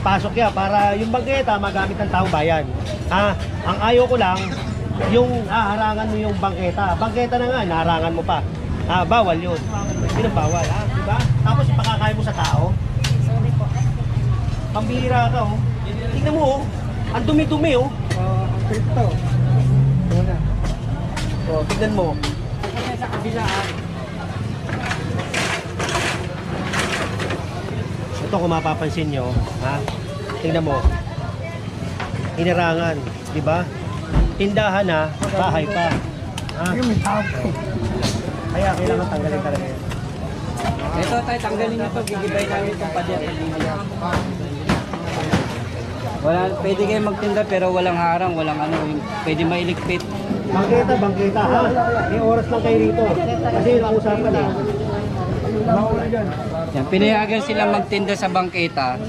ipasok yan para yung bangketa magamit ng taong bayan. Ha? Ang ayaw ko lang, yung harangan mo yung bangketa. Bangketa na nga, naharangan mo pa. Bawal yun. Yun ang bawal, ha? Diba? Tapos ipakakaya mo sa tao. Sorry po. Pambihira ka, oh. Tingnan mo, oh. Ang dumi-dumi, oh. Ang crypto. Wala. Oh, tingnan mo. Kasi sa kabilaan. Ito kung mapapansin nyo, ha? Tingnan mo. Hinirangan, di ba? Tindahan na, bahay pa. Ha? Kaya kailangan tanggalin talaga yan. Ito tayo, tanggalin nito. Gigibay namin itong pader. Wala, pwede kayo magtinda pero walang harang, walang ano, pwede mailigpit. Bangketa, ha? May oras lang kayo rito. Kasi yung usapan eh. Yan, pinayagan silang magtinda sa bangketa,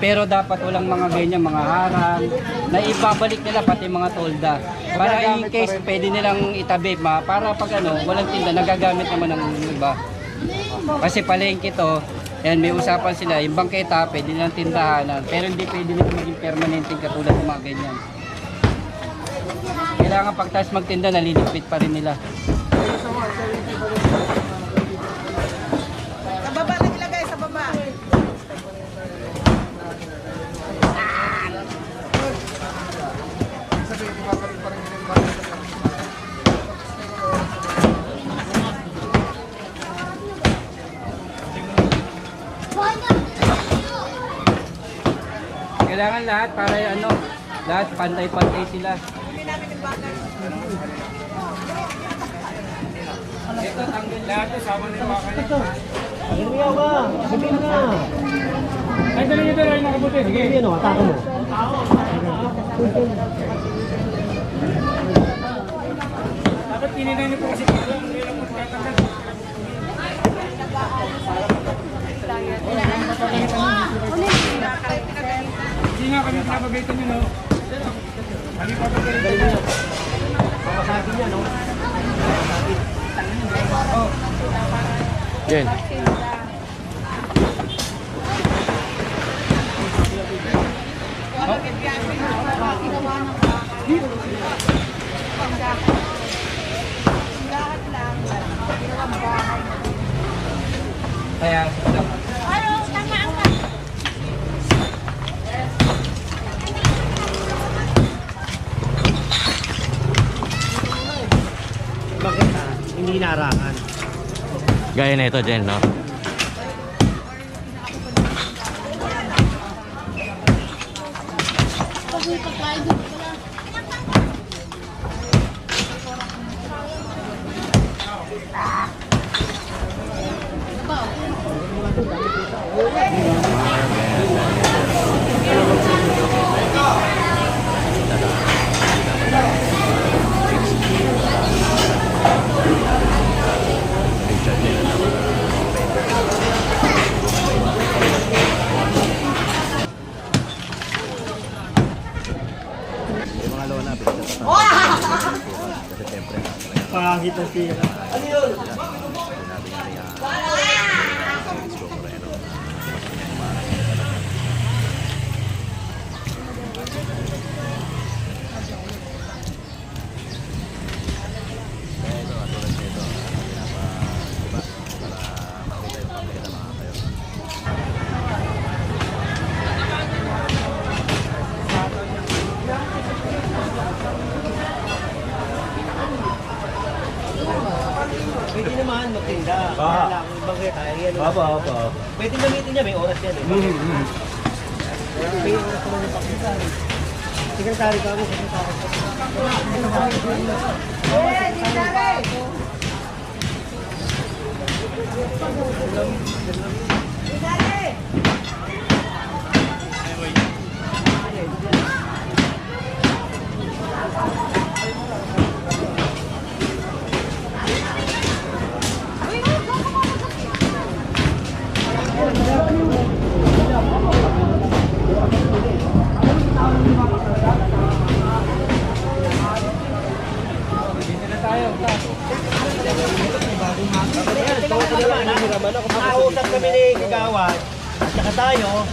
pero dapat walang mga ganyan, mga harang, na ibabalik nila pati mga tolda. Para in case pwede nilang itabi, para pag ano, walang tinda, nagagamit naman ng iba. Kasi palengke to, yan, may usapan sila, yung bangketa, pwede nilang tindahanan, pero hindi pwede nilang maging permanente katulad ng mga ganyan. Kailangan pagtas magtinda, naliligpit pa rin nila. Sa baba lang ilagay, sa baba. Kailangan lahat para ano, lahat pantay-pantay sila. Hindi namin yung bakal. Ito, tanggal lahat, sama na yung bakal. Lumiyaw ka! Sabihin mo na! Ay, dali nyo dali, nakabuti. Sige. Sige, no, atake mo. Dapat tininay niyo po kasi dito. Hindi lang po tatanggal. Hindi nga kami pinapagaitan nyo, no? Kami papagaitan nyo. Papasagin niya, no? Yan. Kaya, Bakit hindi narangan? Gaya na ito, Jen, no? Pangit ang tira. Ano yun? Pwede naman magtinda. Kaya lang, yung bangketa, yan. Pwede gamitin niya, may oras yan eh. May oras naman yung pakitari. Sekretary ka mo, sekretary. Nakausap kami ni Kagawan at saka tayo,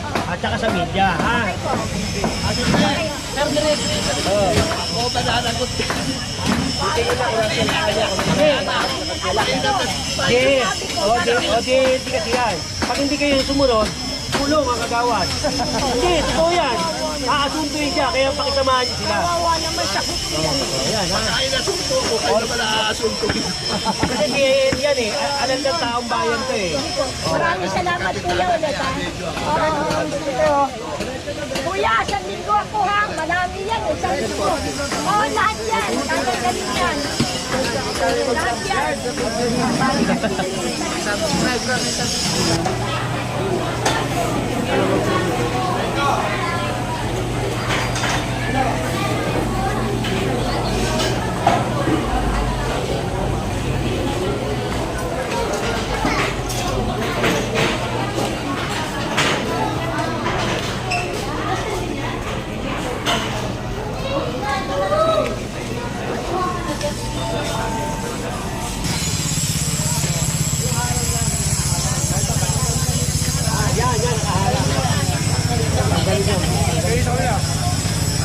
media, ha? Di kasi yan. Pag hindi kayo sumunod, kulong ang kagawad. Hindi, totoo yan. Aasuntuin siya, kaya pakisamahan niyo sila. Kawawa naman siya. Ayan, ha? Ay, nasunto ko. Kaya naman aasunto. Kasi di yan eh. Alam ng taong bayan to eh. Maraming salamat kuya ulit ha. Kuya, isang linggo ako ha. Marami yan, isang linggo. Oo, lahat yan. Galing yan. Lahat yan.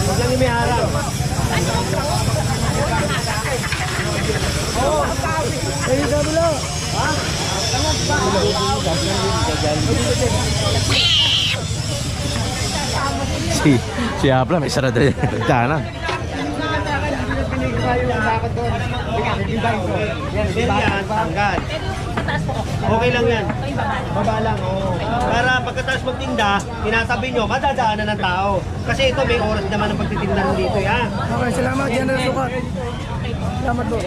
Huwag lang yung may harang. Si Apla may sarado yan. Dana. Yan, tanggal. Okay lang yan. Baba lang, oo. Para pagkatapos magtinda, tinatabi nyo, madadaanan ng tao. Kasi ito, may oras naman ang pagtitinda nyo dito, ha? Okay, salamat. Yan na sukat. Salamat po.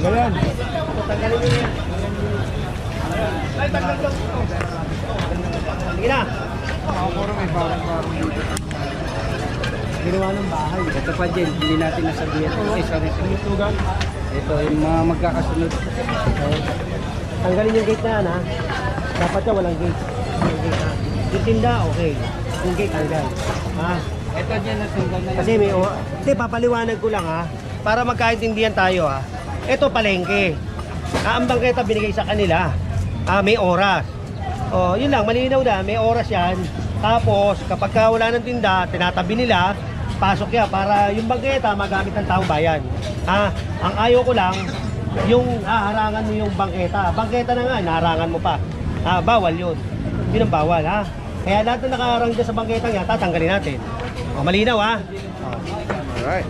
Ayan. Sige na. Ginawa ng bahay. Ito pa dyan, hindi natin nasabihan. Sorry. Ito, yung mga magkakasunod. Tanggalin yung gate na yan, ha? Dapat siya walang gate. Yung gate, ha? Yung tinda, okay. Yung gate, tanggal. Ha? Ito dyan, natunggal na lang. Kasi may... Hindi, papaliwanag ko lang, ha? Para magkaintindihan tayo, ha? Ito, palengke. Ang bangketa binigay sa kanila. May oras. Oh, yun lang, malinaw na. May oras yan. Tapos, kapag wala ng tinda, tinatabi nila, pasok yan para yung bangketa magamit ng taong bayan. Ang ayaw ko lang, yung harangan mo yung bangketa. Bangketa na nga, naharangan mo pa. Bawal yun. Yun ang bawal, ha? Kaya lahat na nakaharang dyan sa bangketa yan, tatanggalin natin. O, malinaw, ha? Alright.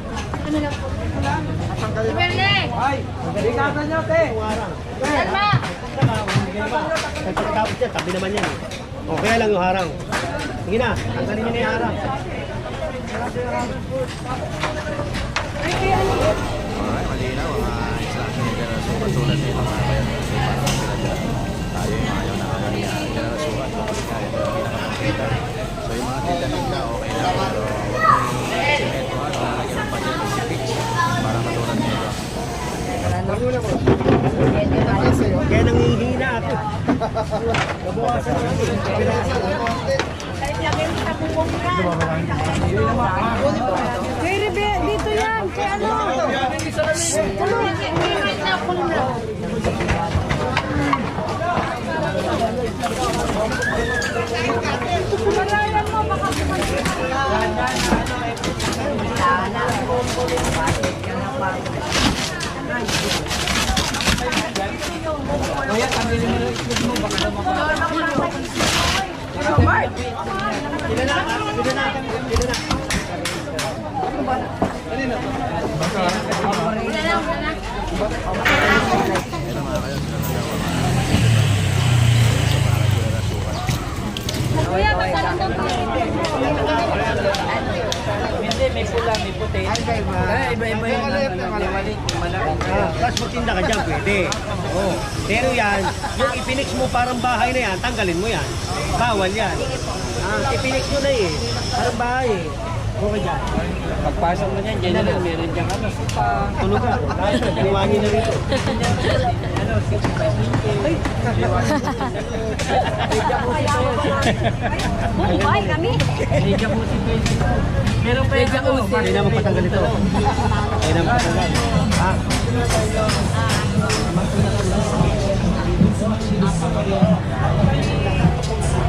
Delikatan nyo, te! Salma! Tapos yan, tabi naman yan. O, kaya lang yung harang. Sige na, tanggalin nyo na yung harang. Alright, malinaw ang instruction ni General Sukat tulad nito mga bayan. So, parang sila dyan. Tayo yung ayaw na kaya ni General Sukat. Kaya ito ang pinakapagkita. So, yung mga tinda nila, okay na. Pero huwag yung semento at lalagyan ng budget ng sipix para matulad nito. Kaya nangihina ako. Nabawasan na ako. Kahit lagay mo sa bubong ka. Kay Rebe, dito yan. Kay ano? Kulong. Right now, kulong lang. Parayan mo, baka Kuya, tanggalin mo yung itlog mo. Baka naman Sila na, sila na, sila na. Kuya, basta lang daw Hindi, may pula, may puti. Iba-iba yung liwalik, malaki. Tapos magtinda ka dyan, pwede. Oh. Pero yan, yung ipinix mo parang bahay na yan, tanggalin mo yan. Bawal yan. Ipinix mo na eh. Parang bahay eh. Okay dyan. Pagpasok mo dyan, general, meron dyan ano, supa. Tulog ka. Dahil sa iwanin na rito. Ano, 65 Ay, Buhay kami. May jacuzzi pa yun. Meron pa yung jacuzzi. Hindi na magpatanggal ito. Hindi na magpatanggal. Ha?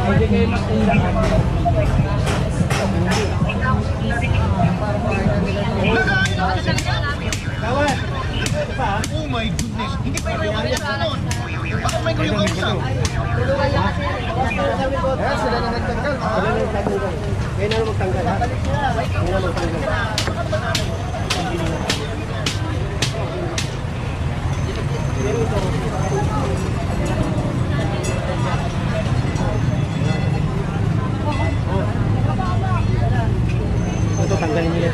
Pwede kayo magtinda. Kawan! Ito pa, Oh my goodness, hindi pa yung mga ganun. Bakit may kuya kausap? sila na nagtanggal. Kaya na magtanggal, ha? Kaya na magtanggal. Ito, tanggalin nila.